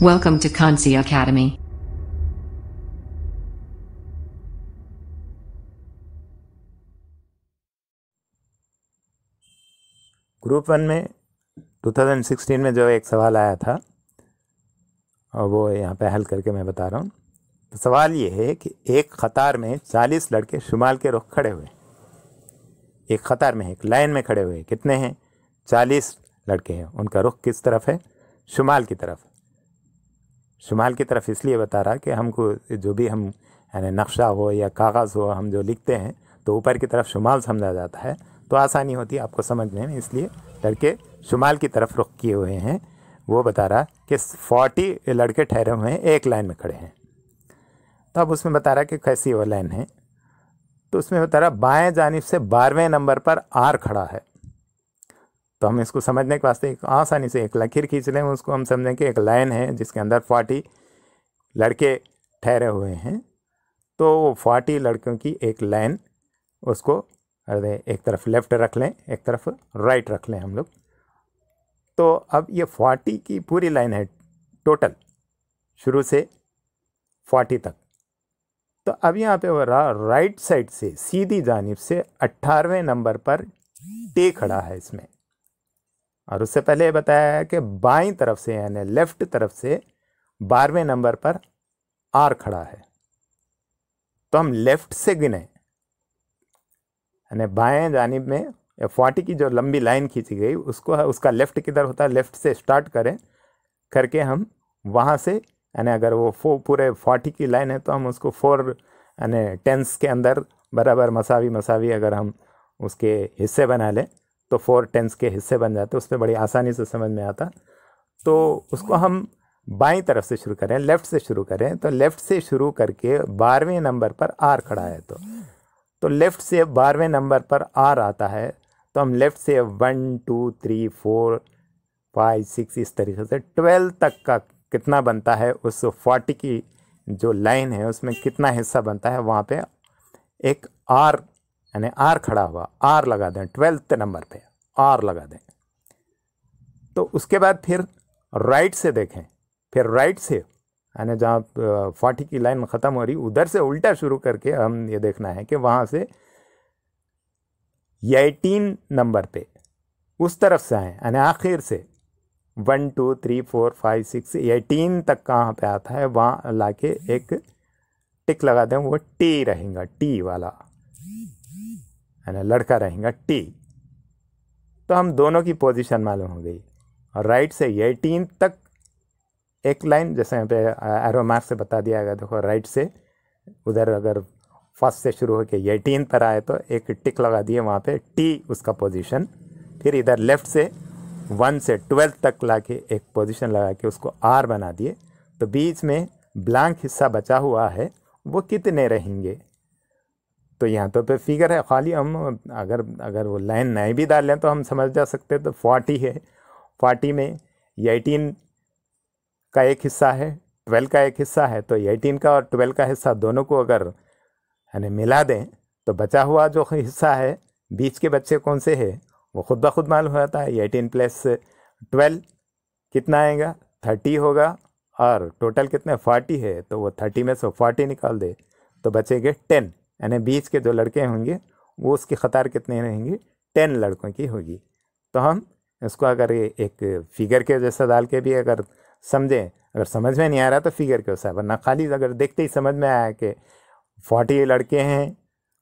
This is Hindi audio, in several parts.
Welcome to Kansi Academy. Group 1 में 2016 में जो एक सवाल आया था और वो यहाँ पे हल करके मैं बता रहा हूँ। तो सवाल ये है कि एक कतार में 40 लड़के शुमाल के रुख खड़े हुए। एक कतार में, एक लाइन में खड़े हुए। कितने हैं? 40 लड़के हैं। उनका रुख किस तरफ है? शुमाल की तरफ। शुमाल की तरफ इसलिए बता रहा कि हमको जो भी हम यानी नक्शा हो या कागज़ हो हम जो लिखते हैं तो ऊपर की तरफ शुमाल समझा जाता है, तो आसानी होती है आपको समझने में, इसलिए लड़के शुमाल की तरफ रुख किए हुए हैं। वो बता रहा कि 40 लड़के ठहरे हुए हैं, एक लाइन में खड़े हैं। तो अब उसमें बता रहा कि कैसी वो लाइन है। तो उसमें बता रहा बाएं जानिब से 12वें नंबर पर आर खड़ा है। तो हम इसको समझने के वास्ते आसानी से एक लकीर खींच लें, उसको हम समझें कि एक लाइन है जिसके अंदर 40 लड़के ठहरे हुए हैं। तो वो 40 लड़कों की एक लाइन, उसको एक तरफ लेफ़्ट रख लें, एक तरफ राइट रख लें हम लोग। तो अब ये 40 की पूरी लाइन है टोटल, शुरू से 40 तक। तो अब यहाँ पे वो राइट साइड से सीधी जानिब से 18वें नंबर पर टी खड़ा है इसमें। और उससे पहले बताया है कि बाईं तरफ से यानी लेफ्ट तरफ से 12वें नंबर पर आर खड़ा है। तो हम लेफ्ट से गिने, यानी बाएं जानिब में 40 की जो लंबी लाइन खींची गई उसको, उसका लेफ्ट किधर होता है, लेफ्ट से स्टार्ट करें करके हम वहाँ से, यानी अगर वो पूरे 40 की लाइन है तो हम उसको 4 यानी टेंस के अंदर बराबर मसावी अगर हम उसके हिस्से बना लें तो 4 टेंस के हिस्से बन जाते, उस पर बड़ी आसानी से समझ में आता। तो उसको हम बाईं तरफ से शुरू करें, लेफ़्ट से शुरू करें। तो लेफ़्ट से शुरू करके 12वें नंबर पर आर खड़ा है। तो लेफ़्ट से 12वें नंबर पर आर आता है। तो हम लेफ़्ट से 1 2 3 4 5 6 इस तरीके से 12 तक का कितना बनता है, उस 40 की जो लाइन है उसमें कितना हिस्सा बनता है, वहाँ पे एक आर यानी आर खड़ा हुआ, आर लगा दें 12th नंबर पे आर लगा दें। तो उसके बाद फिर राइट से देखें, फिर राइट से यानी जहाँ 40 की लाइन ख़त्म हो रही उधर से उल्टा शुरू करके हम ये देखना है कि वहाँ से 18 नंबर पे उस तरफ से आए, यानी आखिर से 1 2 3 4 5 6 18 तक कहाँ पे आता है वहाँ लाके एक टिक लगा दें, वो टी रहेगा, टी वाला यानी लड़का रहेगा टी। तो हम दोनों की पोजीशन मालूम हो गई। और राइट से 18 तक एक लाइन, जैसे यहाँ पे एरो मार्क से बता दिया गया, देखो राइट से उधर अगर फर्स्ट से शुरू होकर 18 पर आए तो एक टिक लगा दिए वहाँ पे टी उसका पोजीशन। फिर इधर लेफ़्ट से 1 से 12 तक लाके एक पोजीशन लगा के उसको आर बना दिए। तो बीच में ब्लैंक हिस्सा बचा हुआ है, वो कितने रहेंगे? तो यहाँ तो पे फिगर है खाली, हम अगर वो लाइन नहीं भी डाल लें तो हम समझ जा सकते। तो 40 है, 40 में 18 का एक हिस्सा है, 12 का एक हिस्सा है। तो 18 का और 12 का हिस्सा दोनों को अगर यानी मिला दें तो बचा हुआ जो हिस्सा है, बीच के बच्चे कौन से है वो खुद ब खुद मालूम हो जाता है। 18 प्लस 12 कितना आएगा? 30 होगा। और टोटल कितने 40 है, तो वो 30 में से 40 निकाल दे तो बचेंगे 10, यानी बीच के जो लड़के होंगे वो उसकी कतार कितने रहेंगी? 10 लड़कों की होगी। तो हम इसको अगर एक फिगर के जैसा डाल के भी अगर समझें, अगर समझ में नहीं आ रहा तो फिगर के वैसा, वरना खाली अगर देखते ही समझ में आया कि 40 लड़के हैं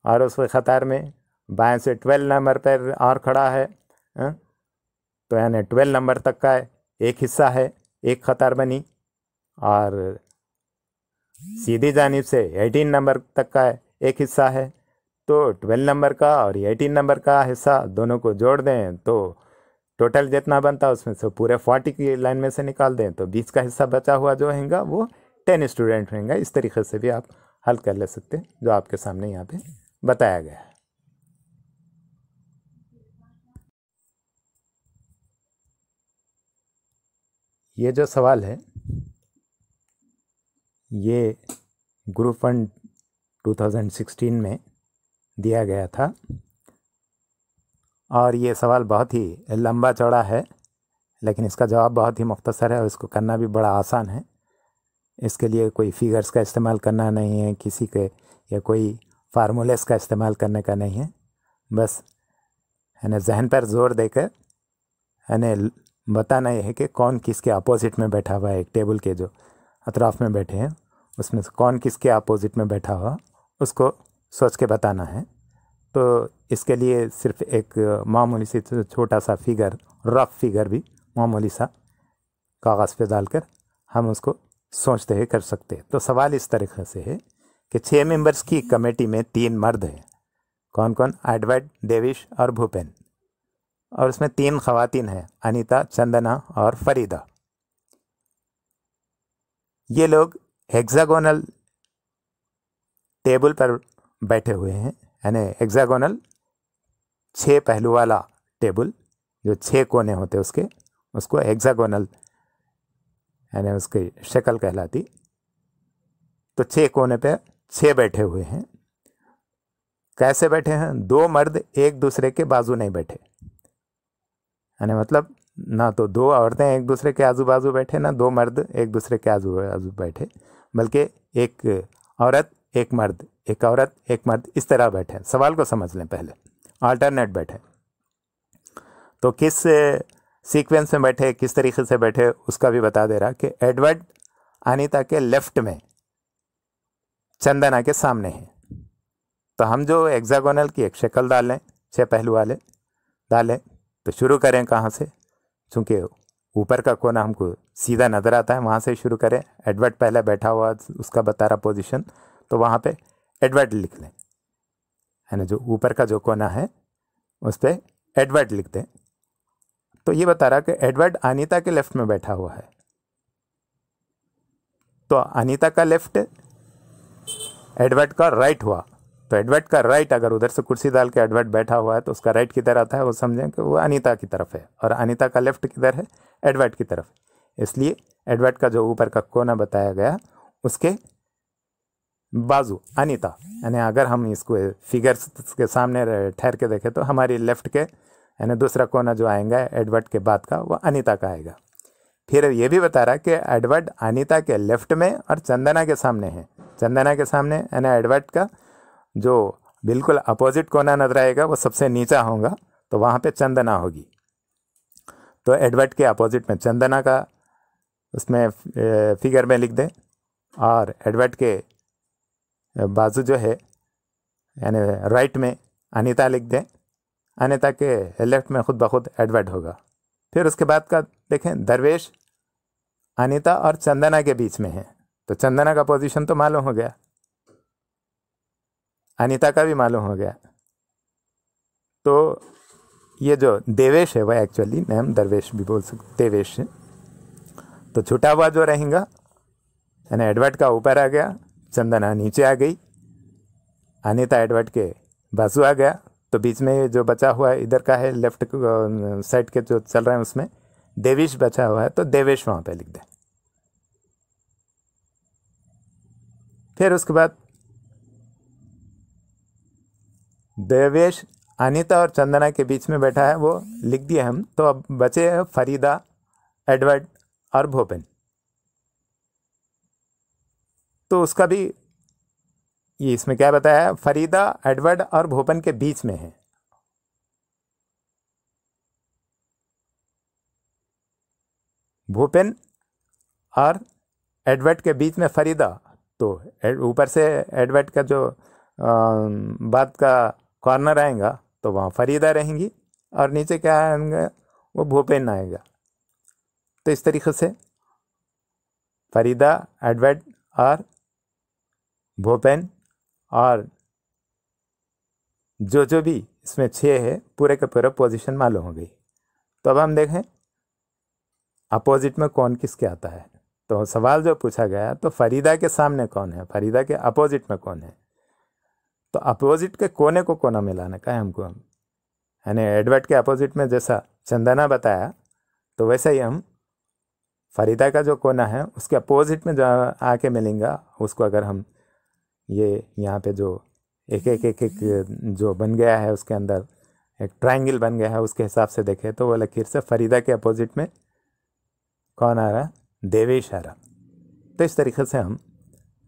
और उस कतार में बाएं से 12 नंबर पर और खड़ा है, तो यानी 12 नंबर तक का एक हिस्सा है, एक कतार बनी। और सीधी जानिब से 18 नंबर तक का एक हिस्सा है, तो 12 नंबर का और 18 नंबर का हिस्सा दोनों को जोड़ दें तो टोटल जितना बनता है उसमें से पूरे 40 की लाइन में से निकाल दें तो बीच का हिस्सा बचा हुआ जो रहेगा वो 10 स्टूडेंट रहेंगे। इस तरीके से भी आप हल कर ले सकते हैं, जो आपके सामने यहाँ पे बताया गया है। ये जो सवाल है ये ग्रुप 1 2016 में दिया गया था और ये सवाल बहुत ही लंबा चौड़ा है, लेकिन इसका जवाब बहुत ही मुख्तसर है और इसको करना भी बड़ा आसान है। इसके लिए कोई फिगर्स का इस्तेमाल करना नहीं है किसी के, या कोई फार्मूलेस का इस्तेमाल करने का नहीं है। बस है ना जहन पर जोर देकर है ना बताना यह है कि कौन किसके अपोजिट में बैठा हुआ है। एक टेबल के जो अतराफ़ में बैठे हैं उसमें से कौन किसके अपोजिट में बैठा हुआ उसको सोच के बताना है। तो इसके लिए सिर्फ एक मामूली सी छोटा सा फिगर, रफ फिगर भी मामूली सा कागज़ पे डालकर हम उसको सोचते हुए कर सकते हैं। तो सवाल इस तरीके से है कि 6 मेंबर्स की कमेटी में 3 मर्द हैं। कौन कौन? एडवर्ड, देवेश और भूपेन। और उसमें 3 ख़वातीन हैं, अनीता, चंदना और फरीदा। ये लोग हेक्सागोनल टेबल पर बैठे हुए हैं, यानी हेक्सागोनल 6 पहलू वाला टेबल, जो 6 कोने होते उसके, उसको हेक्सागोनल यानी उसकी शक्ल कहलाती। तो 6 कोने पे 6 बैठे हुए हैं। कैसे बैठे हैं? 2 मर्द एक दूसरे के बाजू नहीं बैठे, यानी मतलब ना तो 2 औरतें एक दूसरे के आजू बाजू बैठे, ना 2 मर्द एक दूसरे के आजू बाजू बैठे, बल्कि एक औरत एक मर्द, एक औरत एक मर्द, इस तरह बैठे। सवाल को समझ लें पहले। अल्टरनेट बैठे तो किस सीक्वेंस में बैठे, किस तरीके से बैठे उसका भी बता दे रहा कि एडवर्ड अनीता के लेफ्ट में, चंदना के सामने है। तो हम जो हेक्सागोनल की एक शक्ल डाल लें, 6 पहलू वाले डालें, तो शुरू करें कहाँ से? चूँकि ऊपर का कोना हमको सीधा नज़र आता है, वहाँ से शुरू करें। एडवर्ड पहले बैठा हुआ, उसका बता रहा पोजीशन, तो वहाँ पे एडवर्ड लिख लें, है ना। जो ऊपर का जो कोना है उस पर एडवर्ड लिख दें। तो ये बता रहा कि एडवर्ड अनीता के लेफ्ट में बैठा हुआ है। तो अनीता का लेफ्ट एडवर्ड का राइट हुआ। तो एडवर्ड का राइट, अगर उधर से कुर्सी डाल के एडवर्ड बैठा हुआ है तो उसका राइट किधर आता है, वो समझें कि वो अनीता की तरफ है, और अनीता का लेफ्ट किधर है? एडवर्ड की तरफ। इसलिए एडवर्ड का जो ऊपर का कोना बताया गया उसके बाजू अनीता, यानी अगर हम इसको फिगर्स के सामने ठहर के देखें तो हमारी लेफ्ट के यानी दूसरा कोना जो आएगा एडवर्ड के बाद का, वो अनीता का आएगा। फिर ये भी बता रहा है कि एडवर्ड अनीता के लेफ्ट में और चंदना के सामने है। चंदना के सामने यानी एडवर्ड का जो बिल्कुल अपोजिट कोना नजर आएगा वो सबसे नीचा होगा, तो वहाँ पे चंदना होगी। तो एडवर्ड के अपोजिट में चंदना का उसमें फिगर में लिख दें, और एडवर्ड के बाजू जो है यानी राइट में अनीता लिख दें। अनीता के लेफ्ट में खुद ब खुद एडवर्ड होगा। फिर उसके बाद का देखें, दरवेश अनीता और चंदना के बीच में है। तो चंदना का पोजीशन तो मालूम हो गया, अनीता का भी मालूम हो गया। तो ये जो देवेश है वह एक्चुअली हम दरवेश भी बोल सकते, देवेश है। तो छुटा हुआ जो रहेगा यानी एडवर्ड का ऊपर आ गया, चंदना नीचे आ गई, अनीता एडवर्ड के बाजू आ गया। तो बीच में जो बचा हुआ है इधर का है, लेफ्ट साइड के जो चल रहे हैं उसमें देवेश बचा हुआ है, तो देवेश वहाँ पे लिख दें। फिर उसके बाद देवेश अनीता और चंदना के बीच में बैठा है, वो लिख दिए हम। तो अब बचे हैं फरीदा, एडवर्ड और भूपेन। तो उसका भी ये इसमें क्या बताया है, फरीदा एडवर्ड और भूपेन के बीच में है। भूपेन और एडवर्ड के बीच में फरीदा। तो ऊपर से एडवर्ड का जो बाद का कॉर्नर आएगा तो वहाँ फरीदा रहेंगी, और नीचे क्या आएंगे, वो भूपेन आएगा। तो इस तरीके से फरीदा, एडवर्ड और भूपेन, और जो भी इसमें 6 है, पूरे के पूरे पोजीशन मालूम हो गई। तो अब हम देखें अपोजिट में कौन किसके आता है। तो सवाल जो पूछा गया, तो फरीदा के सामने कौन है, फरीदा के अपोजिट में कौन है। तो अपोजिट के कोने को कोना मिलाने का है हमको। हम यानी एडवर्ड के अपोजिट में जैसा चंदना बताया, तो वैसे ही हम फरीदा का जो कोना है उसके अपोजिट में जो आके मिलेंगे उसको अगर हम ये यहाँ पे जो एक एक एक एक जो बन गया है उसके अंदर एक ट्रायंगल बन गया है उसके हिसाब से देखें, तो वो लकीर से फरीदा के अपोजिट में कौन आ रहा? देवेश आ रहा। तो इस तरीके से हम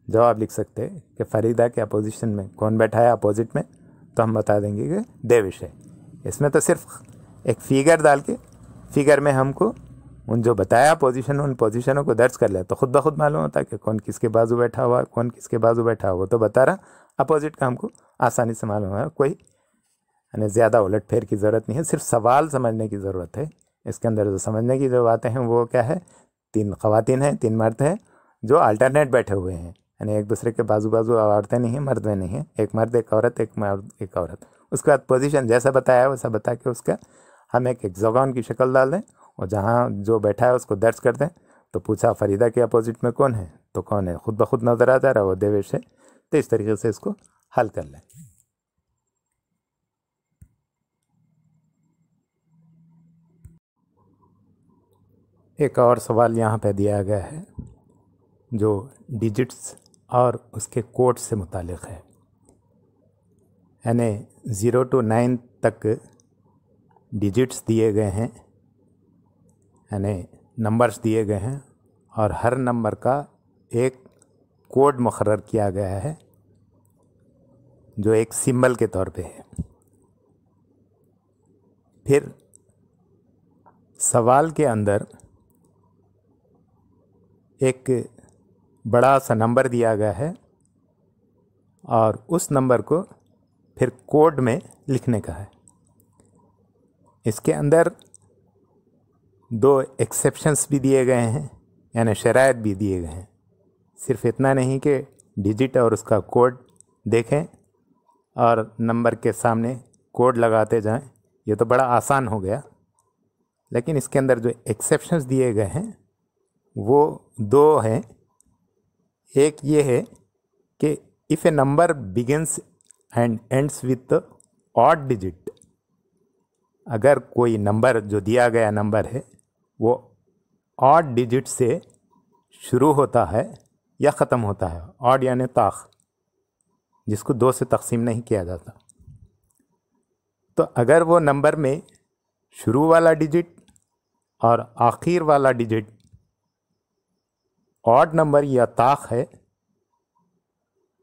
जवाब लिख सकते हैं कि फरीदा के अपोजिशन में कौन बैठा है अपोजिट में, तो हम बता देंगे कि देवेश है। इसमें तो सिर्फ एक फिगर डाल के फिगर में हमको उन जो बताया पोजीशन, उन पोजीशनों को दर्ज कर ले तो खुद ब खुद मालूम होता है कि कौन किसके बाजू बैठा हुआ, कौन किसके बाजू बैठा हुआ। तो बता रहा अपोजिट का हमको आसानी से मालूम है, कोई यानी ज़्यादा उलट फेर की ज़रूरत नहीं है, सिर्फ सवाल समझने की ज़रूरत है। इसके अंदर जो समझने की जो बातें हैं वो क्या है, 3 ख़वातीन हैं, 3 मर्द हैं जो अल्टरनेट बैठे हुए हैं, यानी एक दूसरे के बाजू बाजू औरतें नहीं हैं, मर्द नहीं हैं, एक मर्द एक औरत, एक मर्द एक औरत। उसके बाद पोजीशन जैसा बताया है वैसा बता के उसका हम एक हेक्सागोन की शक्ल डाल दें और जहाँ जो बैठा है उसको दर्ज कर दें। तो पूछा फरीदा के अपोजिट में कौन है, तो कौन है, खुद ब खुद नज़र आ जा रहा है, वो देवेश है। तो इस तरीके से इसको हल कर लें। एक और सवाल यहाँ पे दिया गया है जो डिजिट्स और उसके कोड से मुतालिक है, यानी 0 to 9 तक डिजिट्स दिए गए हैं, यानी नंबर्स दिए गए हैं और हर नंबर का एक कोड मुकर्रर किया गया है जो एक सिंबल के तौर पे है। फिर सवाल के अंदर एक बड़ा सा नंबर दिया गया है और उस नंबर को फिर कोड में लिखने का है। इसके अंदर 2 एक्सेप्शंस भी दिए गए हैं, यानी शराइत भी दिए गए हैं। सिर्फ इतना नहीं कि डिजिट और उसका कोड देखें और नंबर के सामने कोड लगाते जाएं, ये तो बड़ा आसान हो गया। लेकिन इसके अंदर जो एक्सेप्शंस दिए गए हैं वो 2 हैं। एक ये है कि if A number begins and ends with odd digit, अगर कोई नंबर जो दिया गया नंबर है वो ऑड डिजिट से शुरू होता है या ख़त्म होता है, ऑड यानी ताख, जिसको 2 से तकसीम नहीं किया जाता, तो अगर वो नंबर में शुरू वाला डिजिट और आखिर वाला डिजिट ऑड नंबर या ताख है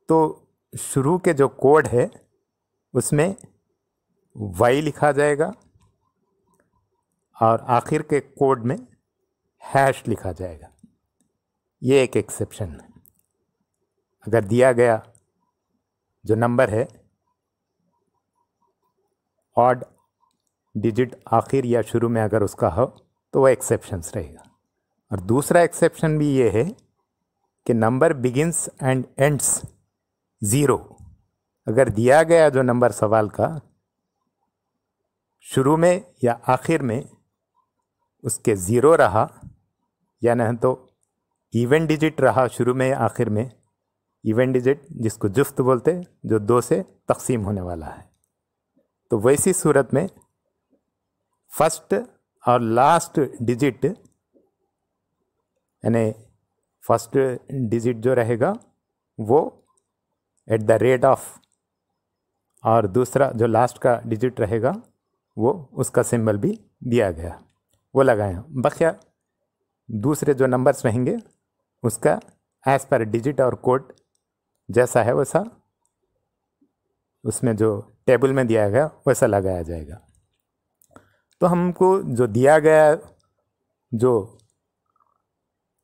तो शुरू के जो कोड है उसमें वाई लिखा जाएगा और आखिर के कोड में हैश लिखा जाएगा। ये एक एक्सेप्शन है। अगर दिया गया जो नंबर है ऑड डिजिट आखिर या शुरू में अगर उसका हो तो वह एक्सेप्शंस रहेगा। और दूसरा एक्सेप्शन भी ये है कि नंबर बिगिंस एंड एंड्स 0, अगर दिया गया जो नंबर सवाल का शुरू में या आखिर में उसके 0 रहा, या नहीं तो इवन डिजिट रहा शुरू में या आखिर में, इवन डिजिट जिसको जुफ्त बोलते हैं, जो 2 से तकसीम होने वाला है, तो वैसी सूरत में फर्स्ट और लास्ट डिजिट, यानी फर्स्ट डिजिट जो रहेगा वो एट द रेट ऑफ, और दूसरा जो लास्ट का डिजिट रहेगा वो उसका सिंबल भी दिया गया, वो लगाएं। बकिया दूसरे जो नंबर्स रहेंगे उसका एज पर डिजिट और कोड जैसा है वैसा उसमें जो टेबल में दिया गया वैसा लगाया जाएगा। तो हमको जो दिया गया जो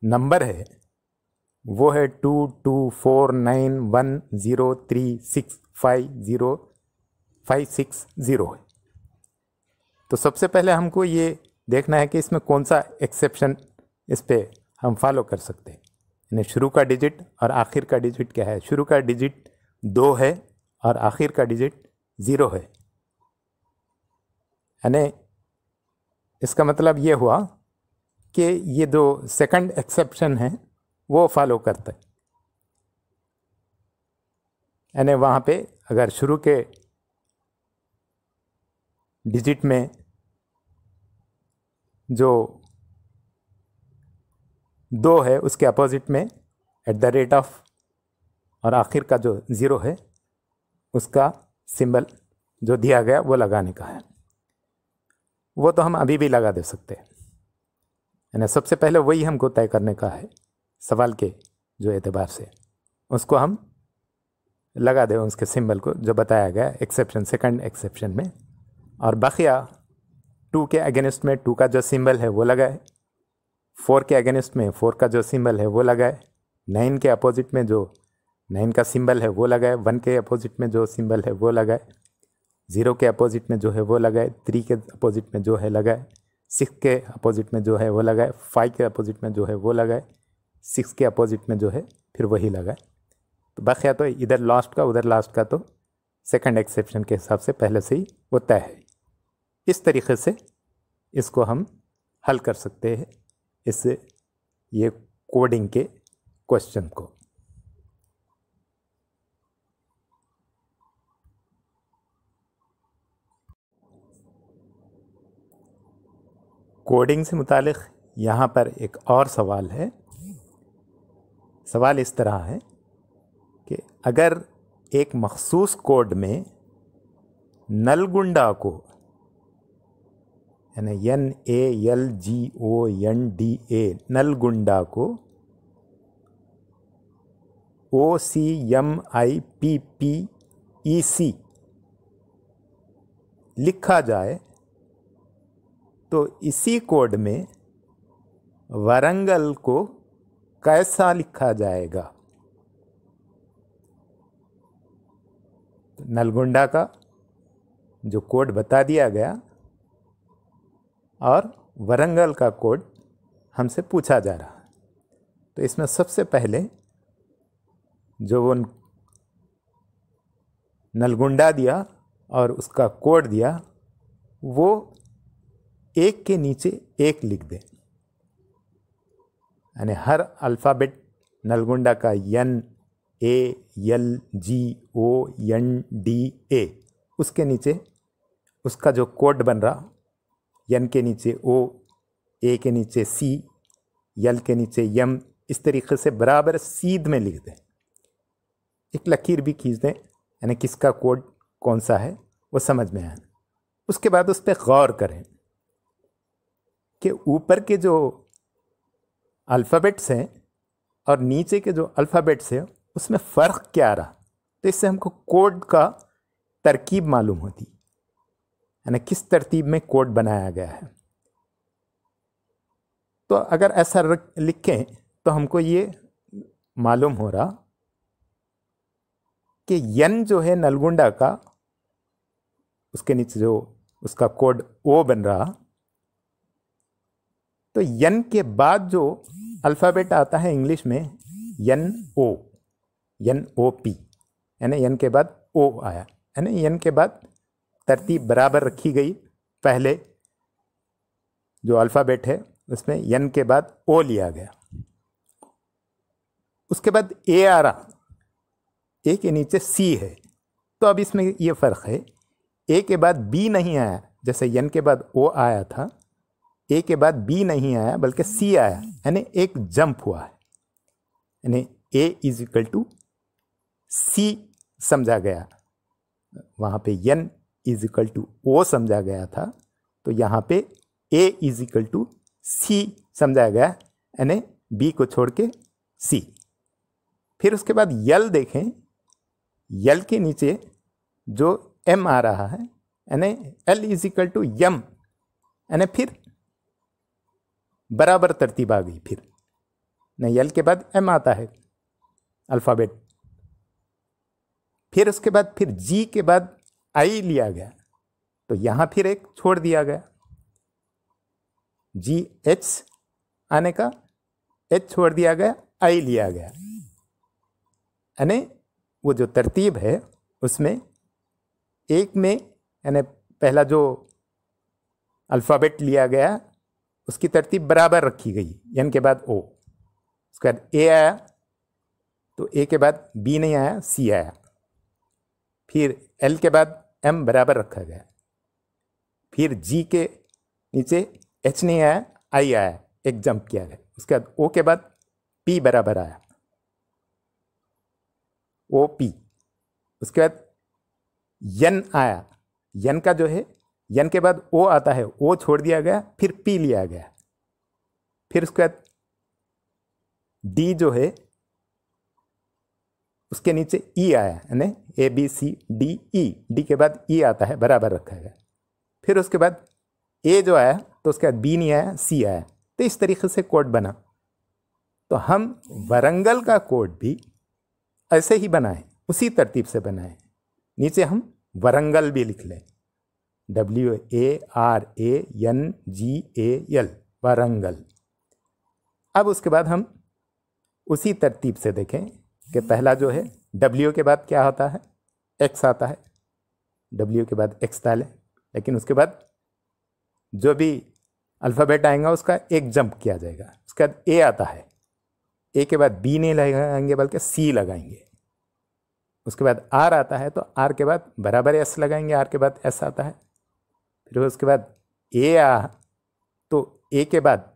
नंबर है वो है 224910365056 है। तो सबसे पहले हमको ये देखना है कि इसमें कौन सा एक्सेप्शन इस पे हम फॉलो कर सकते हैं, यानी शुरू का डिजिट और आखिर का डिजिट क्या है। शुरू का डिजिट 2 है और आखिर का डिजिट 0 है, यानी इसका मतलब ये हुआ कि ये जो सेकंड एक्सेप्शन है वो फॉलो करता है, यानी वहाँ पे अगर शुरू के डिजिट में जो 2 है उसके अपोजिट में एट द रेट ऑफ और आखिर का जो 0 है उसका सिंबल जो दिया गया वो लगाने का है। वो तो हम अभी भी लगा दे सकते हैं, यानी सबसे पहले वही हमको तय करने का है सवाल के जो एतबार से, उसको हम लगा दें उसके सिंबल को जो बताया गया एक्सेप्शन, सेकंड एक्सेप्शन में। और बाकिया 2 के अगेंस्ट में 2 का जो सिंबल है वो लगाए, 4 के अगेंस्ट में 4 का जो सिंबल है वो लगाए, 9 के अपोजिट में जो 9 का सिंबल है वो लगाए, 1 के अपोजिट में जो सिंबल है वो लगाए, 0 के अपोजिट में जो है वो लगाए, 3 के अपोजिट में जो है लगाए, 6 के अपोजिट में जो है वो लगाए, 5 के अपोजिट में जो है वो लगाए, 6 के अपोजिट में जो है फिर वही लगाए। तो बाकिया तो इधर लास्ट का उधर लास्ट का तो सेकंड एक्सेप्शन के हिसाब से पहले से ही वो तय है। इस तरीके से इसको हम हल कर सकते हैं, इस ये कोडिंग के क्वेश्चन को। कोडिंग से मुतालिक यहाँ पर एक और सवाल है। सवाल इस तरह है कि अगर एक मखसूस कोड में नलगुंडा को यानी NALGONDA नलगुंडा को OCMIPPEC लिखा जाए तो इसी कोड में वरंगल को कैसा लिखा जाएगा? तो नलगुंडा का जो कोड बता दिया गया और वरंगल का कोड हमसे पूछा जा रहा है। तो इसमें सबसे पहले जो वो नलगुंडा दिया और उसका कोड दिया वो एक के नीचे एक लिख दें, यानी हर अल्फ़ाबेट नलगुंडा का NALGONDA उसके नीचे उसका जो कोड बन रहा, N के नीचे O, A के नीचे C, L के नीचे M, इस तरीके से बराबर सीध में लिख दें। एक लकीर भी खींच दें, यानी किसका कोड कौन सा है वो समझ में आए। उसके बाद उस पर गौर करें कि ऊपर के जो अल्फ़ाबेट्स हैं और नीचे के जो अल्फ़ाबेट्स हैं उसमें फ़र्क क्या रहा। तो इससे हमको कोड का तरकीब मालूम होती, यानी किस तरतीब में कोड बनाया गया है। तो अगर ऐसा लिखें तो हमको ये मालूम हो रहा कि यन जो है नलगुंडा का, उसके नीचे जो उसका कोड ओ बन रहा, तो यन के बाद जो अल्फ़ाबेट आता है इंग्लिश में NOP, यानी यन के बाद ओ आया, यानी यन के बाद तरतीब बराबर रखी गई। पहले जो अल्फ़ाबेट है उसमें यन के बाद ओ लिया गया, उसके बाद ए आ रहा, ए के नीचे सी है। तो अब इसमें ये फ़र्क है, ए के बाद बी नहीं आया, जैसे यन के बाद ओ आया था, ए के बाद बी नहीं आया बल्कि सी आया, यानी एक जंप हुआ है, यानी ए इज इक्वल टू सी समझा गया। वहाँ पे यन इज इक्वल टू ओ समझा गया था, तो यहाँ पे ए इज इक्वल टू सी समझा गया, यानी बी को छोड़ के सी। फिर उसके बाद यल देखें, यल के नीचे जो एम आ रहा है, यानी एल इज इक्वल टू यम, यानी फिर बराबर तरतीब आ गई। फिर नहीं, यल के बाद एम आता है अल्फ़ाबेट, फिर उसके बाद फिर जी के बाद आई लिया गया, तो यहाँ फिर एक छोड़ दिया गया, जी एच आने का एच छोड़ दिया गया, आई लिया गया, यानी वो जो तरतीब है उसमें एक में, यानी पहला जो अल्फ़ाबेट लिया गया उसकी तरतीब बराबर रखी गई, एन के बाद ओ, उसके बाद ए आया, तो ए के बाद बी नहीं आया, सी आया, फिर एल के बाद एम बराबर रखा गया, फिर जी के नीचे एच नहीं आया, आई आया, एक जंप किया गया, उसके बाद ओ के बाद पी बराबर आया, ओ पी, उसके बाद यन आया, यन का जो है यन के बाद ओ आता है, ओ छोड़ दिया गया, फिर पी लिया गया, फिर उसके बाद डी जो है उसके नीचे ई आया, यानी ABCDE, डी के बाद ई आता है, बराबर रखा गया। फिर उसके बाद ए जो आया तो उसके बाद बी नहीं आया, सी आया। तो इस तरीके से कोड बना। तो हम वरंगल का कोड भी ऐसे ही बनाए, उसी तरतीब से बनाए। नीचे हम वरंगल भी लिख लें, WARANGAL, वरंगल। अब उसके बाद हम उसी तरतीब से देखें कि पहला जो है W के बाद क्या होता है, X आता है, W के बाद X डालें, लेकिन उसके बाद जो भी अल्फ़ाबेट आएगा उसका एक जंप किया जाएगा। उसके बाद A आता है, A के बाद B नहीं लगाएंगे बल्कि C लगाएंगे। उसके बाद R आता है तो R के बाद बराबर S लगाएंगे, R के बाद S आता है। फिर उसके बाद A आ तो A के बाद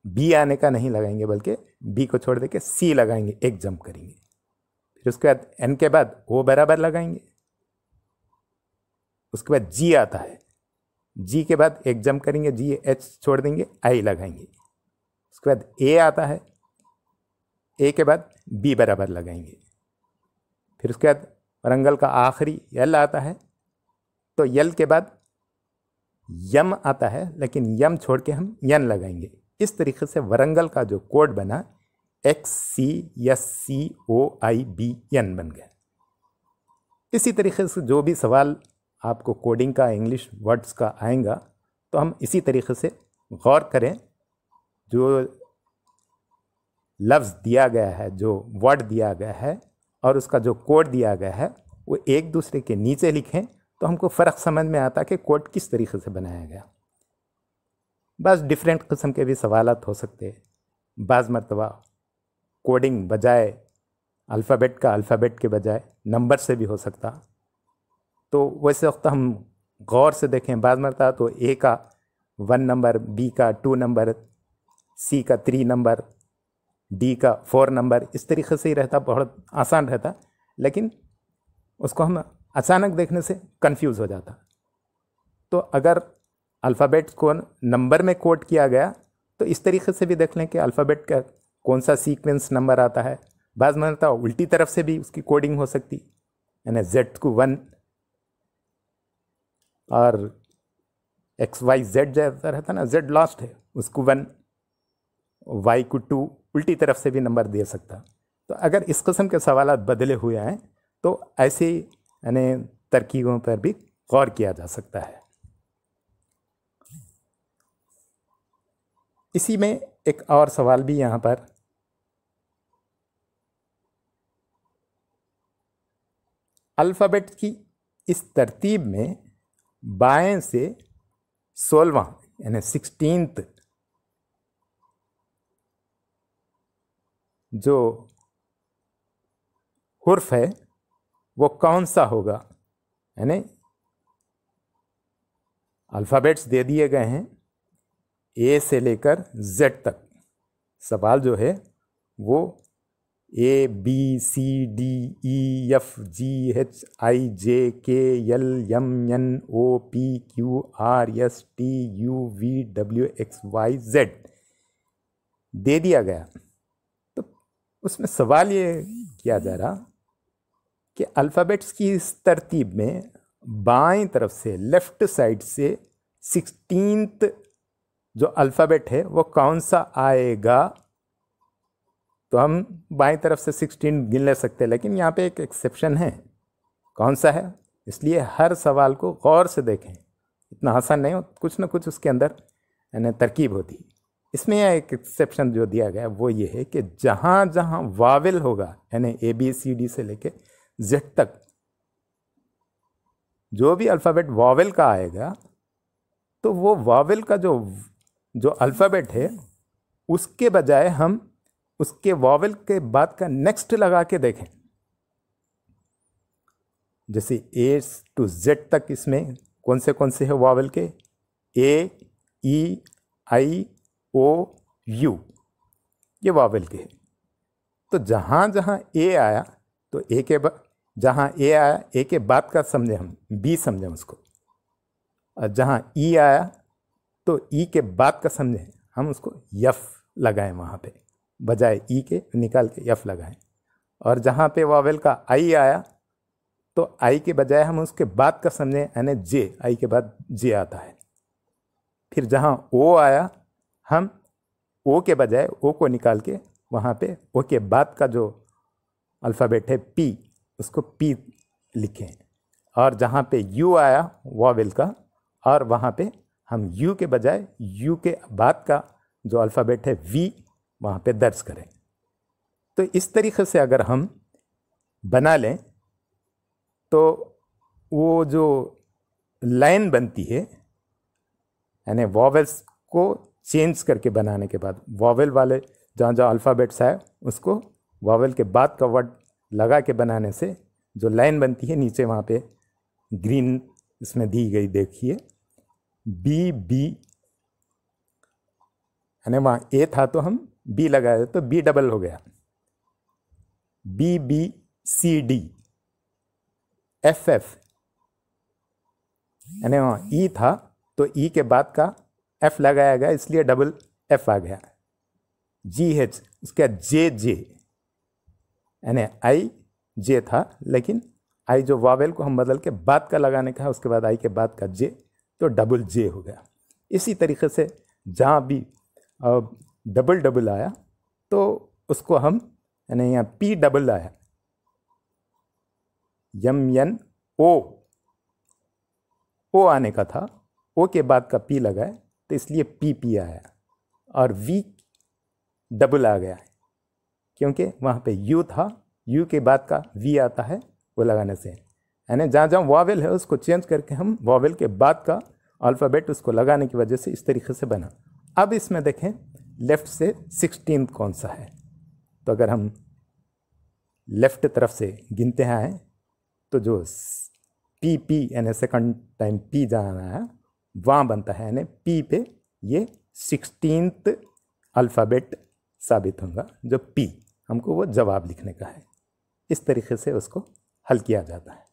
B आने का नहीं लगाएंगे बल्कि B को छोड़ दे के C लगाएंगे, एक जंप करेंगे। फिर उसके बाद N के बाद O बराबर लगाएंगे। उसके बाद G आता है, G के बाद एक जंप करेंगे, G H छोड़ देंगे, I लगाएंगे। उसके बाद A आता है, A के बाद B बराबर लगाएंगे। फिर उसके बाद वरंगल का आखिरी L आता है, तो L के बाद यम आता है, लेकिन यम छोड़ के हम यन लगाएंगे। इस तरीके से वरंगल का जो कोड बना XCSCOIBN बन गया। इसी तरीके से जो भी सवाल आपको कोडिंग का, इंग्लिश वर्ड्स का आएगा तो हम इसी तरीके से गौर करें। जो लफ्ज़ दिया गया है, जो वर्ड दिया गया है और उसका जो कोड दिया गया है वो एक दूसरे के नीचे लिखें तो हमको फ़र्क समझ में आता कि कोड किस तरीके से बनाया गया। बस डिफरेंट किस्म के भी सवालात हो सकते हैं। बाज़ मरतबा कोडिंग बजाय अल्फ़ाबेट का, अल्फ़ाबेट के बजाय नंबर से भी हो सकता। तो वैसे वक्त हम गौर से देखें, बाज़ मरतबा तो A का 1 नंबर, B का 2 नंबर, C का 3 नंबर, D का 4 नंबर, इस तरीके से ही रहता, बहुत आसान रहता। लेकिन उसको हम अचानक देखने से कंफ्यूज हो जाता। तो अगर अल्फ़ाबेट्स को नंबर में कोड किया गया तो इस तरीके से भी देख लें कि अल्फ़ाबेट का कौन सा सीक्वेंस नंबर आता है। बाज़ मरतबा उल्टी तरफ से भी उसकी कोडिंग हो सकती, यानी Z को 1 और XYZ जैसा रहता ना, Z लास्ट है, उसको 1, Y को 2, उल्टी तरफ से भी नंबर दे सकता। तो अगर इस किस्म के सवालात बदले हुए हैं तो ऐसे यानी तरकीबों पर भी गौर किया जा सकता है। इसी में एक और सवाल भी यहाँ पर, अल्फ़ाबेट की इस तरतीब में बाएं से 16वां यानी 16th जो हुर्फ है वो कौन सा होगा। यानी अल्फ़ाबेट्स दे दिए गए हैं A से लेकर Z तक। सवाल जो है वो ABCDEFGHIJKLMNOPQRSTUVWXYZ दे दिया गया। तो उसमें सवाल ये किया जा रहा कि अल्फ़ाबेट्स की इस तरतीब में बाएं तरफ से, लेफ्ट साइड से 16th जो अल्फ़ाबेट है वो कौन सा आएगा। तो हम बाएं तरफ से 16 गिन ले सकते हैं, लेकिन यहाँ पे एक एक्सेप्शन है। कौन सा है? इसलिए हर सवाल को गौर से देखें, इतना आसान नहीं हो, कुछ ना कुछ उसके अंदर यानी तरकीब होती। इसमें यह एक एक्सेप्शन जो दिया गया वो ये है कि जहाँ जहाँ वावेल होगा, यानी ABCD से लेके Z तक जो भी अल्फ़ाबेट वावेल का आएगा तो वो वावेल का जो अल्फ़ाबेट है उसके बजाय हम उसके वावेल के बाद का नेक्स्ट लगा के देखें। जैसे A to Z तक इसमें कौन से है वावेल के, A, E, I, O, U, ये वावेल के हैं। तो जहाँ जहाँ A आया तो A के बाद, जहाँ A आया A के बाद का समझें हम, B समझें उसको। और जहाँ E आया तो E के बाद का समझें हम उसको F लगाएं वहाँ पे, बजाय ई के निकाल के एफ लगाएं। और जहाँ पे वॉवेल का आई आया तो आई के बजाय हम उसके बाद का समझें, यानी जे, आई के बाद जे आता है। फिर जहाँ ओ आया हम ओ के बजाय ओ को निकाल के वहाँ पे ओ के बाद का जो अल्फ़ाबेट है पी, उसको पी लिखें। और जहाँ पे यू आया वॉवेल का, और वहाँ पे हम यू के बजाय यू के बाद का जो अल्फ़ाबेट है वी वहाँ पे दर्ज करें। तो इस तरीके से अगर हम बना लें तो वो जो लाइन बनती है, यानी वॉवेल्स को चेंज करके बनाने के बाद, वॉवेल वाले जहाँ जहाँ अल्फ़ाबेट्स आए उसको वॉवेल के बाद का वर्ड लगा के बनाने से जो लाइन बनती है, नीचे वहाँ पे ग्रीन इसमें दी गई देखिए, बी बी, यानी वहाँ ए था तो हम बी लगाए तो बी डबल हो गया, B B C D, F F, यानी वहाँ ई था तो ई के बाद का एफ लगाया गया इसलिए डबल एफ आ गया, जी एच, उसका जे जे, यानी आई जे था लेकिन आई जो वावेल को हम बदल के बाद का लगाने का है, उसके बाद आई के बाद का जे तो डबल जे हो गया। इसी तरीके से जहाँ भी डबल डबल आया तो उसको हम, यानी यहाँ पी डबल आया, यम एन ओ आने का था, ओ के बाद का पी लगाए तो इसलिए पी पी आया, और वी डबल आ गया क्योंकि वहाँ पे यू था, यू के बाद का वी आता है वो लगाने से, यानी जहाँ जहाँ वॉवेल है उसको चेंज करके हम वॉवेल के बाद का अल्फ़ाबेट उसको लगाने की वजह से इस तरीके से बना। अब इसमें देखें लेफ़्ट से 16 कौन सा है, तो अगर हम लेफ़्ट तरफ से गिनते हैं तो जो पी पी यानी सेकंड टाइम पी जाना है वहाँ बनता है, यानी पी पे ये 16th अल्फ़ाबेट साबित होगा, जो पी हमको वो जवाब लिखने का है। इस तरीके से उसको हल किया जाता है।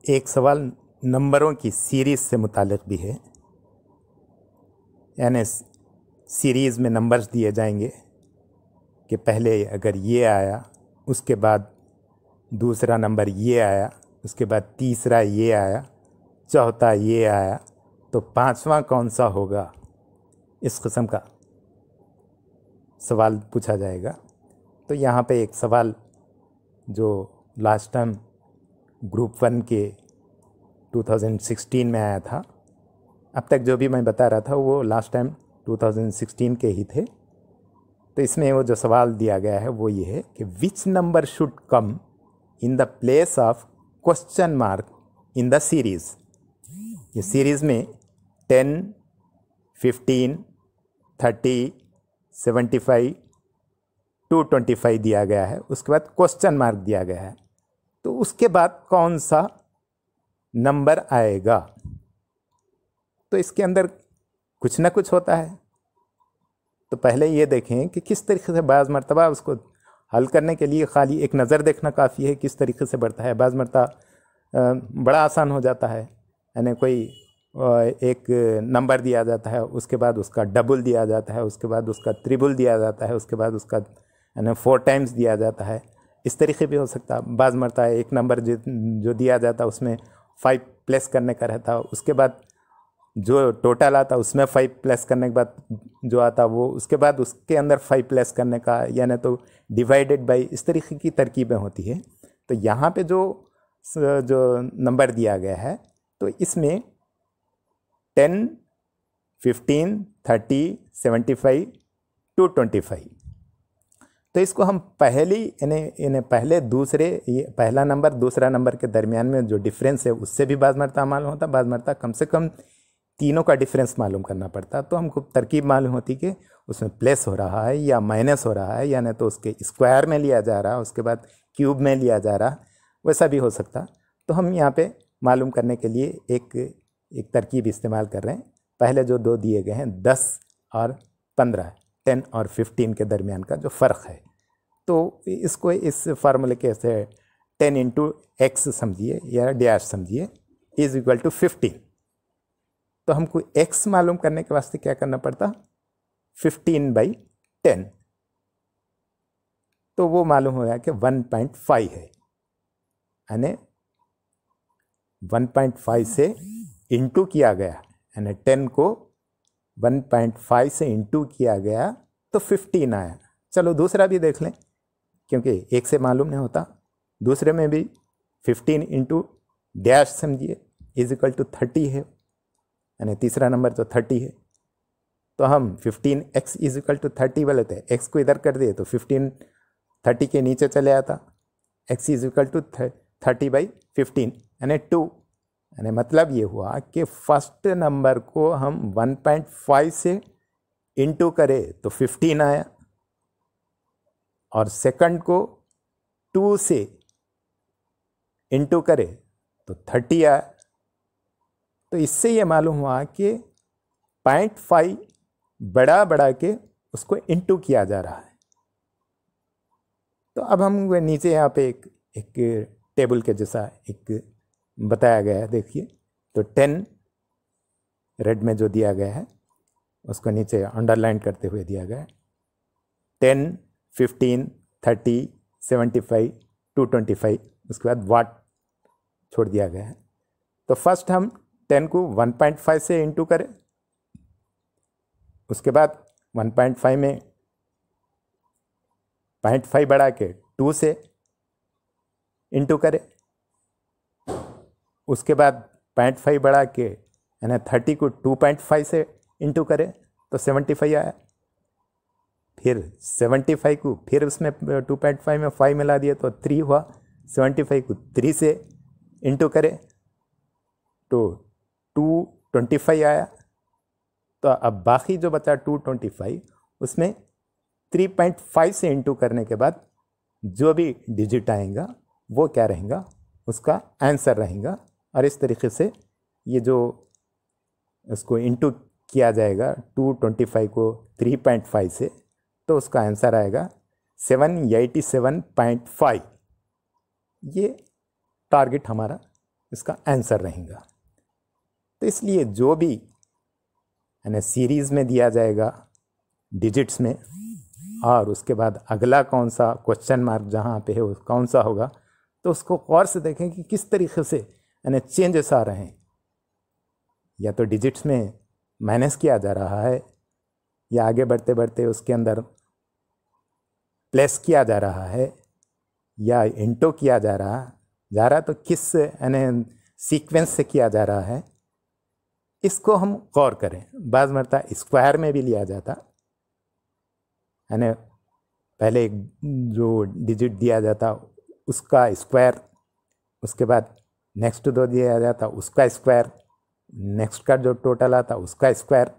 एक सवाल नंबरों की सीरीज़ से मुताल्लिक़ भी है, यानी सीरीज़ में नंबर्स दिए जाएंगे कि पहले अगर ये आया, उसके बाद दूसरा नंबर ये आया, उसके बाद तीसरा ये आया, चौथा ये आया, तो पांचवा कौन सा होगा, इस किस्म का सवाल पूछा जाएगा। तो यहाँ पे एक सवाल जो लास्ट टाइम ग्रुप 1 के 2016 में आया था, अब तक जो भी मैं बता रहा था वो लास्ट टाइम 2016 के ही थे। तो इसमें वो जो सवाल दिया गया है वो ये है कि which number should come in the place of question mark in the series. ये सीरीज़ में 10, 15, 30, 75, 225 दिया गया है, उसके बाद क्वेश्चन मार्क दिया गया है, तो उसके बाद कौन सा नंबर आएगा। तो इसके अंदर कुछ ना कुछ होता है। तो पहले ये देखें कि किस तरीके से बाज़ मरतबा उसको हल करने के लिए खाली एक नज़र देखना काफ़ी है किस तरीके से बढ़ता है। बाज़ मरतबा बड़ा आसान हो जाता है, यानी कोई एक नंबर दिया जाता है, उसके बाद उसका डबल दिया जाता है, उसके बाद उसका ट्रिपल दिया जाता है, उसके बाद उसका यानी 4 टाइम्स दिया जाता है। इस तरीके भी हो सकता है। बाज़ मरतबा एक नंबर जो दिया जाता है उसमें 5 प्लस करने का रहता है, उसके बाद जो टोटल आता उसमें 5 प्लस करने के बाद जो आता वो उसके बाद उसके अंदर 5 प्लस करने का, यानी तो डिवाइडेड बाय, इस तरीके की तरकीबें होती है। तो यहाँ पे जो नंबर दिया गया है तो इसमें 10, 15, 30, 75, 225, तो इसको हम इन्हें पहले दूसरे, ये पहला नंबर दूसरा नंबर के दरमियान में जो डिफरेंस है उससे भी बाज़ मरतबा मालूम होता, बाज़ मरतबा कम से कम तीनों का डिफरेंस मालूम करना पड़ता। तो हमको तरकीब मालूम होती कि उसमें प्लस हो रहा है या माइनस हो रहा है, यानी तो उसके स्क्वायर में लिया जा रहा है, उसके बाद क्यूब में लिया जा रहा, वैसा भी हो सकता। तो हम यहाँ पे मालूम करने के लिए एक तरकीब इस्तेमाल कर रहे हैं। पहले जो 2 दिए गए हैं 10 और 15, 10 और 15 के दरमियान का जो फ़र्क है, तो इसको इस फार्मूले के से 10 इंटू एक्स समझिए या डैश समझिए इज इक्वल टू 15। तो हमको x मालूम करने के वास्ते क्या करना पड़ता, 15/10। तो वो मालूम हो गया कि 1.5 है, यानी 1.5 से इंटू किया गया, यानी 10 को 1.5 से इंटू किया गया तो 15 आया। चलो दूसरा भी देख लें, क्योंकि एक से मालूम नहीं होता। दूसरे में भी 15 इंटू डैश समझिए इज इक्वल टू 30 है, यानी तीसरा नंबर तो 30 है। तो हम 15x इज इक्वल टू 30 बोले थे, x को इधर कर दिए तो 15 30 के नीचे चले आता, x इज इक्वल टू 30/15 यानी 2। यानी मतलब ये हुआ कि फर्स्ट नंबर को हम 1.5 से इंटू करें तो 15 आया, और सेकंड को 2 से इंटू करे तो 30 आया। तो इससे ये मालूम हुआ कि 0.5 बढ़ा बढ़ा के उसको इंटू किया जा रहा है। तो अब हम नीचे यहाँ पे एक टेबल के जैसा एक बताया गया है, देखिए। तो 10 रेड में जो दिया गया है उसको नीचे अंडरलाइन करते हुए दिया गया है। 10, 15, 30, 75, 225, उसके बाद वाट छोड़ दिया गया है। तो फर्स्ट हम 10 को 1.5 से इंटू करें, उसके बाद 1.5 में 0.5 बढ़ा के 2 से इंटू करें, उसके बाद 0.5 बढ़ा के यानी 30 को 2.5 से इंटू करें तो 75 आया। फिर 75 को फिर उसमें 2.5 में 5 मिला दिया तो 3 हुआ। 75 को 3 से इंटू करें तो 225 आया। तो अब बाकी जो बचा 225, उसमें 3.5 से इंटू करने के बाद जो भी डिजिट आएगा वो क्या रहेगा, उसका आंसर रहेगा। और इस तरीके से ये जो इसको इंटू किया जाएगा 225 को 3.5 से, तो उसका आंसर आएगा 787.5। ये टारगेट हमारा इसका आंसर रहेगा। तो इसलिए जो भी यानी सीरीज़ में दिया जाएगा डिजिट्स में, और उसके बाद अगला कौन सा क्वेश्चन मार्क जहाँ पे है वो कौन सा होगा, तो उसको गौर से देखें कि किस तरीके से यानी चेंजेस आ रहे हैं। या तो डिजिट्स में माइनस किया जा रहा है, या आगे बढ़ते बढ़ते उसके अंदर प्लस किया जा रहा है, या इंटू किया जा रहा तो किस यानी सीक्वेंस से किया जा रहा है, इसको हम गौर करें। बाज़ मरता स्क्वायर में भी लिया जाता, यानी पहले जो डिजिट दिया जाता उसका स्क्वायर, उसके बाद नेक्स्ट दो दिया जाता उसका स्क्वायर, नेक्स्ट का जो टोटल आता उसका स्क्वायर।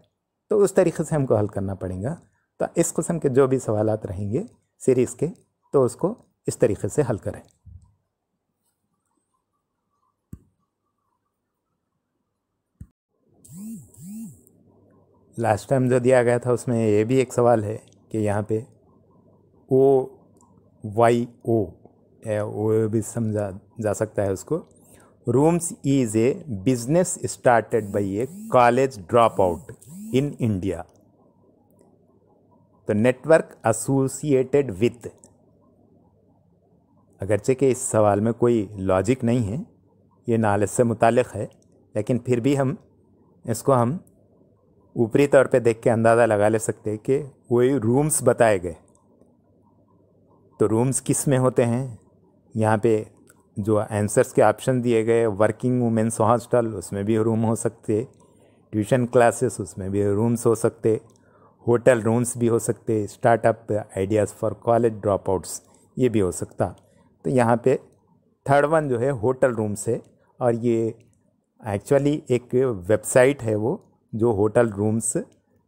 तो उस तरीके से हमको हल करना पड़ेगा। तो इस किस्म के जो भी सवालात रहेंगे सीरीज़ के, तो उसको इस तरीके से हल करें। लास्ट टाइम जो दिया गया था उसमें ये भी एक सवाल है कि यहाँ पे OYO है, वो भी समझा जा सकता है उसको। Rooms is a business started by A college drop out in India, तो नेटवर्क एसोसिएटेड विथ। अगरचे कि इस सवाल में कोई लॉजिक नहीं है, ये नॉलेज से मुतालिक है, लेकिन फिर भी हम इसको ऊपरी तौर पे देख के अंदाज़ा लगा ले सकते हैं कि वही रूम्स बताए गए। तो रूम्स किस में होते हैं, यहाँ पे जो आंसर्स के ऑप्शन दिए गए, वर्किंग वुमेंस हॉस्टल उसमें भी रूम हो सकते, ट्यूशन क्लासेस उसमें भी रूम्स हो सकते, होटल रूम्स भी हो सकते, startup ideas for college drop outs ये भी हो सकता। तो यहाँ पे थर्ड वन जो है होटल रूम्स है, और ये एक्चुअली एक वेबसाइट है वो जो होटल रूम्स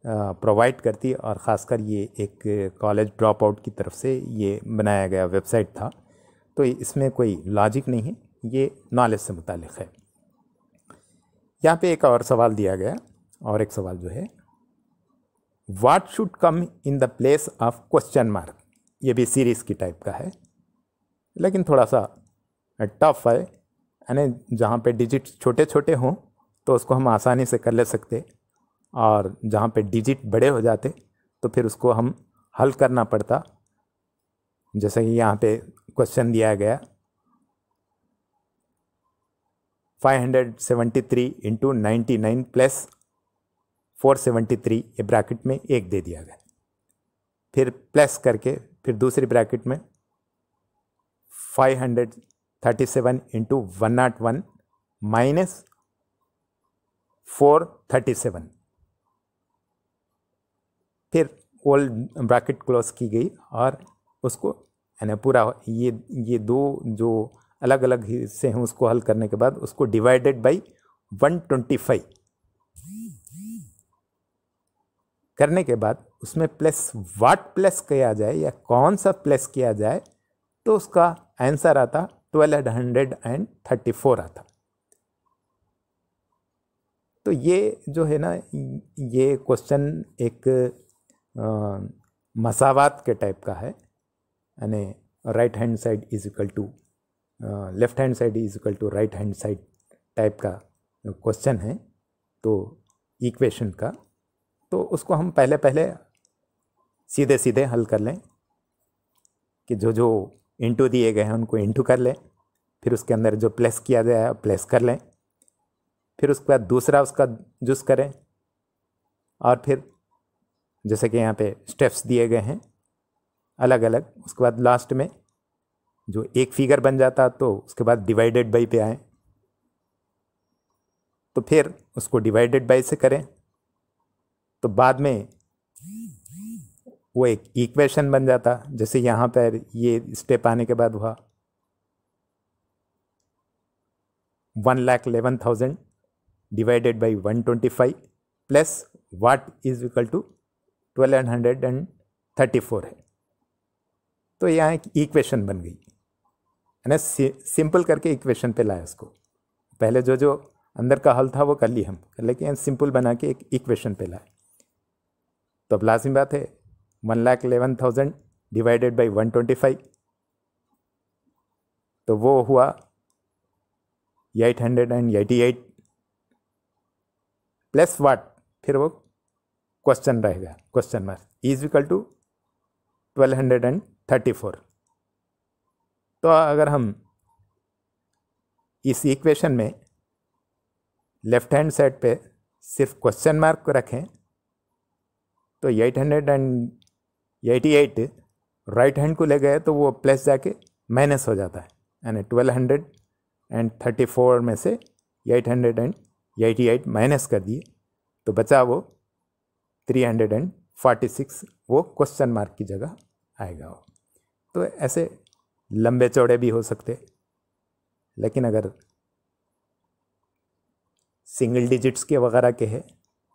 प्रोवाइड करती है, और ख़ासकर ये एक कॉलेज ड्रॉप आउट की तरफ से ये बनाया गया वेबसाइट था। तो इसमें कोई लॉजिक नहीं है, ये नॉलेज से मुतालिक है। यहाँ पे एक और सवाल दिया गया, और एक सवाल जो है what should come in the place of question mark. ये भी सीरीज़ की टाइप का है, लेकिन थोड़ा सा टफ है, यानी जहाँ पे डिजिट छोटे छोटे हों तो उसको हम आसानी से कर ले सकते, और जहाँ पे डिजिट बड़े हो जाते तो फिर उसको हम हल करना पड़ता। जैसे कि यहाँ पे क्वेश्चन दिया गया 573 इंटू 99 प्लस 473, ये ब्रैकेट में एक दे दिया गया, फिर प्लस करके फिर दूसरी ब्रैकेट में 537 इंटू 101 माइनस 437, फिर ओल्ड ब्रैकेट क्लोज की गई और उसको यानी पूरा ये दो जो अलग अलग हिस्से हैं उसको हल करने के बाद उसको डिवाइडेड बाई 125 करने के बाद उसमें प्लस वाट प्लस किया जाए या कौन सा प्लस किया जाए तो उसका आंसर आता 1234 आता। तो ये जो है ना, ये क्वेश्चन एक मसावात के टाइप का है, यानी right hand side is equal to left hand side is equal to right hand side type का क्वेश्चन है, तो इक्वेशन का। तो उसको हम पहले सीधे सीधे हल कर लें कि जो इंटू दिए गए हैं उनको इंटू कर लें, फिर उसके अंदर जो प्लस किया गया है प्लस कर लें, फिर उसके बाद दूसरा उसका जूस करें, और फिर जैसे कि यहाँ पे स्टेप्स दिए गए हैं अलग अलग, उसके बाद लास्ट में जो एक फिगर बन जाता तो उसके बाद डिवाइडेड बाई पे आए, तो फिर उसको डिवाइडेड बाई से करें तो बाद में वो एक इक्वेशन बन जाता। जैसे यहाँ पर ये स्टेप आने के बाद हुआ 1,11,000 divided by 125 plus what is equal to 1234 है, तो यहाँ एक इक्वेशन बन गई है ना। सिंपल करके इक्वेशन पे लाया उसको, पहले जो अंदर का हल था वो कर ली हम, लेकिन सिंपल बना के एक इक्वेशन पे लाए। तो अब लाजिम बात है 1,11,000 डिवाइडेड बाई 125, तो वो हुआ 888 प्लस वाट, फिर वो क्वेश्चन रहेगा question mark is equal to 1234। तो अगर हम इस इक्वेशन में लेफ्ट हैंड साइड पे सिर्फ क्वेश्चन मार्क को रखें तो 888 राइट हैंड को ले गए तो वो प्लस जाके माइनस हो जाता है, यानी 1234 में से 888 माइनस कर दिए तो बचा वो 346, वो क्वेश्चन मार्क की जगह आएगा वो। तो ऐसे लंबे चौड़े भी हो सकते, लेकिन अगर सिंगल डिजिट्स के वगैरह के है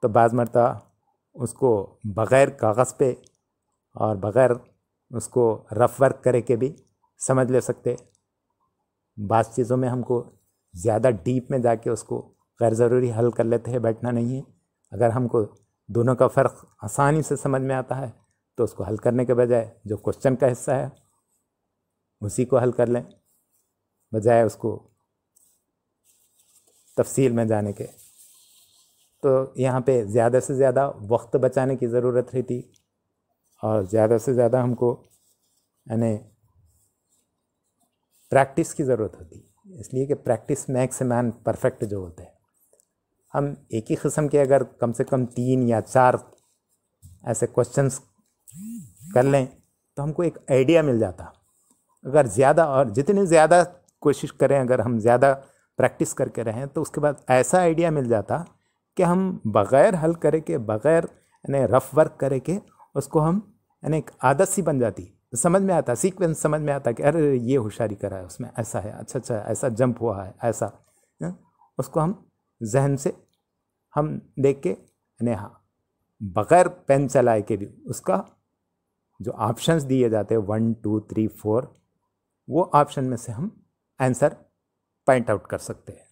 तो बाज़ मरतबा उसको बग़ैर कागज़ पे और बग़ैर उसको रफ वर्क करे के भी समझ ले सकते। बाज़ चीज़ों में हमको ज़्यादा डीप में जाके उसको गैर ज़रूरी हल कर लेते हैं, बैठना नहीं है। अगर हमको दोनों का फ़र्क आसानी से समझ में आता है तो उसको हल करने के बजाय जो क्वेश्चन का हिस्सा है उसी को हल कर लें, बजाय उसको तफसील में जाने के। तो यहाँ पे ज़्यादा से ज़्यादा वक्त बचाने की ज़रूरत रहती और ज़्यादा से ज़्यादा हमको यानी प्रैक्टिस की ज़रूरत होती, इसलिए कि प्रैक्टिस मैक्स मैन परफेक्ट जो होते हैं। हम एक ही किस्म के अगर कम से कम 3 या 4 ऐसे क्वेश्चंस कर लें तो हमको एक आइडिया मिल जाता। अगर ज़्यादा और जितनी ज़्यादा कोशिश करें, अगर हम ज़्यादा प्रैक्टिस करके रहें तो उसके बाद ऐसा आइडिया मिल जाता कि हम बग़ैर हल करे के, बग़ैर यानी रफ वर्क करे के उसको हम यानी एक आदत सी बन जाती, समझ में आता, सीक्वेंस समझ में आता कि अरे ये होशियारी करा है उसमें, ऐसा है, अच्छा ऐसा जंप हुआ है, ऐसा उसको हम जहन से हम देख के यानी हाँ बग़ैर पेन चलाए के भी उसका जो ऑप्शंस दिए जाते हैं 1 2 3 4, वो ऑप्शन में से हम आंसर पॉइंट आउट कर सकते हैं।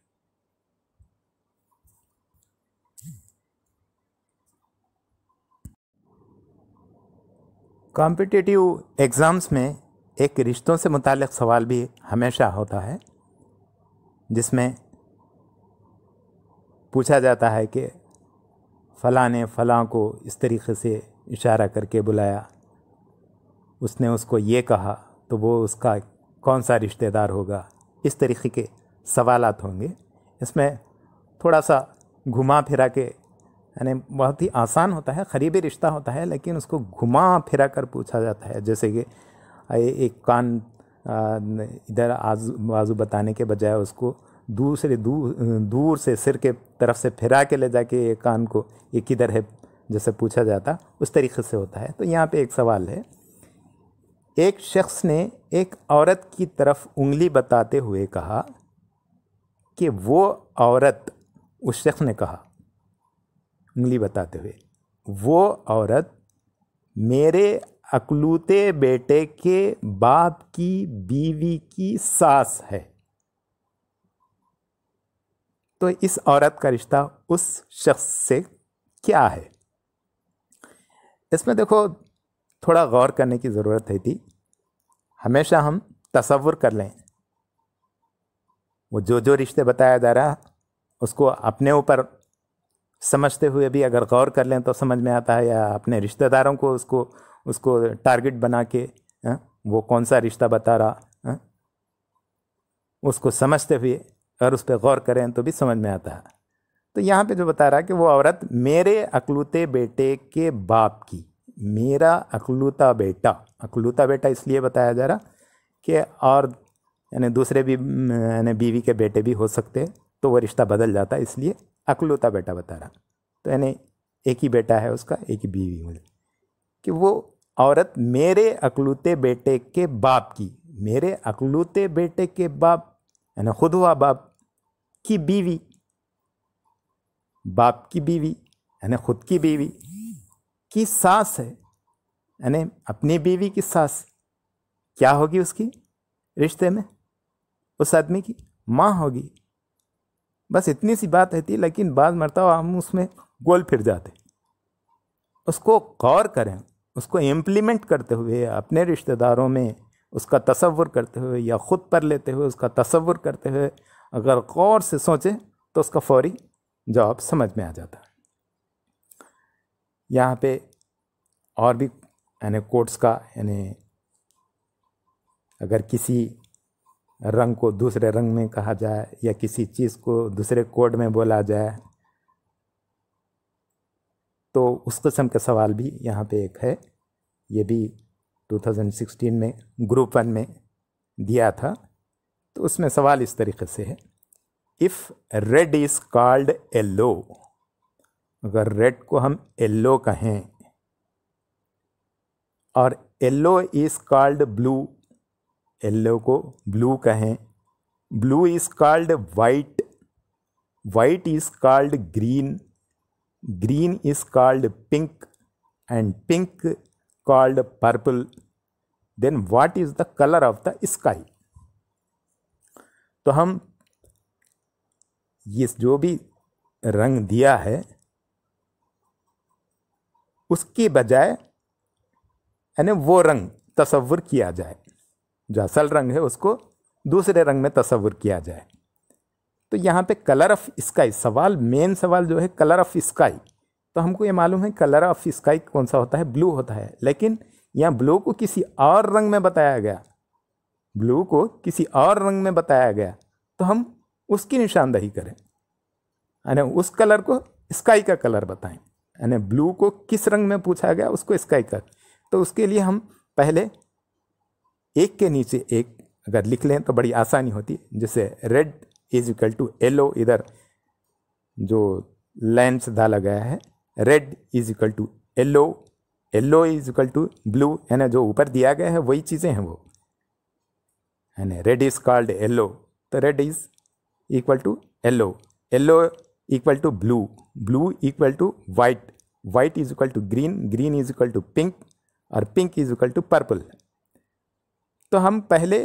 कॉम्पिटिटिव एग्ज़ाम्स में एक रिश्तों से मुताल्लिक़ सवाल भी हमेशा होता है। जिसमें पूछा जाता है कि फ़लाँ ने फ़लाँ को इस तरीक़े से इशारा करके बुलाया, उसने उसको ये कहा, तो वो उसका कौन सा रिश्तेदार होगा। इस तरीक़े के सवालात होंगे। इसमें थोड़ा सा घुमा फिरा के, यानी बहुत ही आसान होता है, करीबी रिश्ता होता है, लेकिन उसको घुमा फिरा कर पूछा जाता है। जैसे कि एक कान इधर आजू बाजू बताने के बजाय उसको दूर से सिर के तरफ से फिरा के ले जाके ये कान को ये किधर है जैसे पूछा जाता, उस तरीक़े से होता है। तो यहाँ पे एक सवाल है, एक शख्स ने एक औरत की तरफ उंगली बताते हुए कहा कि वो औरत, उस शख्स ने कहा उंगली बताते हुए, वो औरत मेरे अकलूते बेटे के बाप की बीवी की सास है। तो इस औरत का रिश्ता उस शख्स से क्या है? इसमें देखो थोड़ा गौर करने की ज़रूरत है थी। हमेशा हम तसव्वुर कर लें, वो जो रिश्ते बताया जा रहा उसको अपने ऊपर समझते हुए भी अगर गौर कर लें तो समझ में आता है, या अपने रिश्तेदारों को उसको टारगेट बना के वो कौन सा रिश्ता बता रहा, उसको समझते हुए अगर उस पर गौर करें तो भी समझ में आता है। तो यहाँ पे जो बता रहा है कि वो औरत मेरे अकलूते बेटे के बाप की, मेरा अकलूता बेटा इसलिए बताया जा रहा कि और यानी दूसरे भी यानी बीवी के बेटे भी हो सकते, तो वो रिश्ता बदल जाता, इसलिए अकलूता बेटा बता रहा। तो यानी एक ही बेटा है उसका, एक ही बीवी हो, कि वो औरत मेरे अकलूते बेटे के बाप की, मेरे अकलूते बेटे के बाप यानी खुद हुआ बाप की बीवी, बाप की बीवी यानी खुद की बीवी की सास है, यानी अपनी बीवी की सास क्या होगी उसकी रिश्ते में? उस आदमी की माँ होगी। बस इतनी सी बात रहती, लेकिन बाद मरतबा हम उसमें गोल फिर जाते। उसको गौर करें, उसको इम्प्लीमेंट करते हुए अपने रिश्तेदारों में उसका तसव्वुर करते हुए या ख़ुद पर लेते हुए उसका तसव्वुर करते हुए अगर गौर से सोचें तो उसका फौरी जवाब समझ में आ जाता है। यहाँ पे और भी यानी कोड्स का, यानी अगर किसी रंग को दूसरे रंग में कहा जाए या किसी चीज़ को दूसरे कोड में बोला जाए, तो उस किस्म के सवाल भी यहाँ पे एक है। ये भी 2016 में ग्रुप 1 में दिया था। तो उसमें सवाल इस तरीके से है, if red is called yellow, अगर रेड को हम येलो कहें और yellow is called blue, yellow को ब्लू कहें, blue is called white, white is called green, green is called pink and pink called purple, then what is the colour of the sky. तो हम ये जो भी रंग दिया है उसके बजाय यानी वो रंग तसव्वुर किया जाए, जो असल रंग है उसको दूसरे रंग में तसव्वुर किया जाए। तो यहाँ पे कलर ऑफ स्काई सवाल, मेन सवाल जो है कलर ऑफ स्काई, तो हमको ये मालूम है कलर ऑफ स्काई कौन सा होता है, ब्लू होता है। लेकिन यहाँ ब्लू को किसी और रंग में बताया गया, ब्लू को किसी और रंग में बताया गया, तो हम उसकी निशानदही करें, यानी उस कलर को स्काई का कलर बताएं। यानी ब्लू को किस रंग में पूछा गया उसको स्काई का। तो उसके लिए हम पहले एक के नीचे एक अगर लिख लें तो बड़ी आसानी होती। जैसे red is equal to yellow, इधर जो लाइन से डाला गया है, red is equal to yellow, yellow is equal to blue, यानी जो ऊपर दिया गया है वही चीज़ें हैं वो, यानी रेड इज कॉल्ड येलो, तो red is equal to yellow, yellow equal to blue, blue equal to white, white is equal to green, green is equal to pink और pink is equal to purple. तो हम पहले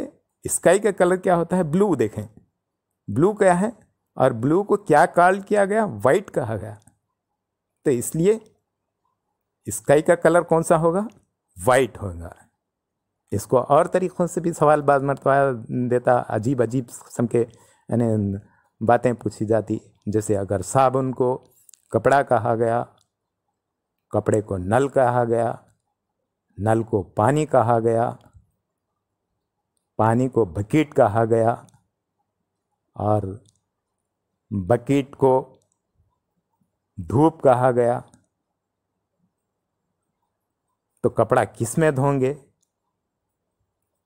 स्काई का कलर क्या होता है ब्लू देखें, ब्लू क्या है और ब्लू को क्या कॉल किया गया, वाइट कहा गया। तो इसलिए स्काई का कलर कौन सा होगा, वाइट होगा। इसको और तरीक़ों से भी सवाल बाज़ मरतबा देता, अजीब अजीब किस्म के यानी बातें पूछी जाती। जैसे अगर साबुन को कपड़ा कहा गया, कपड़े को नल कहा गया, नल को पानी कहा गया, पानी को बकेट कहा गया, और बकेट को धूप कहा गया, तो कपड़ा किस में धोएंगे?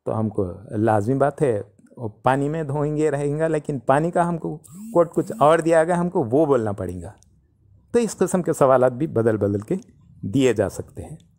तो हमको लाजमी बात है वो पानी में धोएंगे रहेंगे, लेकिन पानी का हमको कोड कुछ और दिया गया, हमको वो बोलना पड़ेगा। तो इस किस्म के सवालात भी बदल बदल के दिए जा सकते हैं।